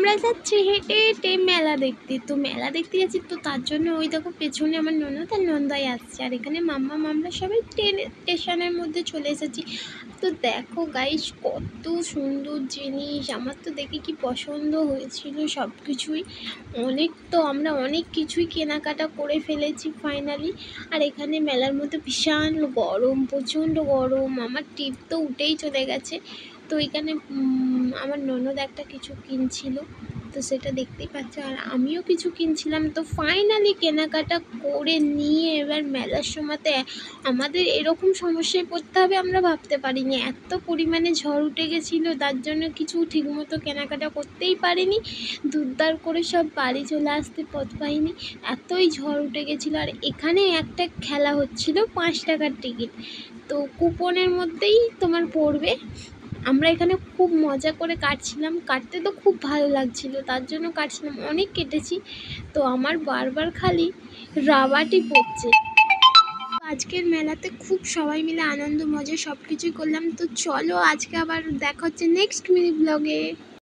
আমরা যাচ্ছি হেঁটে হেঁটে মেলা দেখতে। তো মেলা দেখতে যাচ্ছি, তো তার জন্য ওই দেখো পেছনে আমার ননদ আর নন্দাই আসছে, আর এখানে মাম্মা আমরা সবাই স্টেশনের মধ্যে চলে এসেছি। তো দেখো গাইস, কত সুন্দর জিনিস, আমার তো দেখে কি পছন্দ হয়েছিল সব কিছুই। আমরা অনেক কিছুই কেনাকাটা করে ফেলেছি ফাইনালি। আর এখানে মেলার মধ্যে বিশাল গরম, প্রচণ্ড গরম, আমার টিপ তো উঠেই চলে গেছে। তো এখানে আমার ননদ একটা কিছু কিনছিল, তো সেটা দেখতেই পাচ্ছ, আর আমিও কিছু কিনছিলাম। তো ফাইনালি কেনাকাটা করে নিয়ে এবার মেলার সময়তে আমাদের এরকম সমস্যায় পড়তে হবে আমরা ভাবতে পারিনি। এত পরিমাণে ঝড় উঠে গেছিলো, তার জন্য কিছু ঠিকমতো কেনাকাটা করতেই পারিনি। দুধদার করে সব বাড়ি চলে আসতে পথ পাইনি, এতই ঝড় উঠে গেছিলো। আর এখানে একটা খেলা হচ্ছিল 5 টাকার টিকিট, তো কুপনের মধ্যেই তোমার পড়বে। আমরা এখানে খুব মজা করে কাটছিলাম, কাটতে তো খুব ভালো লাগছিলো, তার জন্য কাটছিলাম, অনেক কেটেছি। তো আমার বারবার খালি রাবারই পড়ছে। আজকের মেলাতে খুব সবাই মিলে আনন্দ মজা সব কিছুই করলাম। তো চলো আজকে আবার দেখা হচ্ছে নেক্সট মিনি ব্লগে।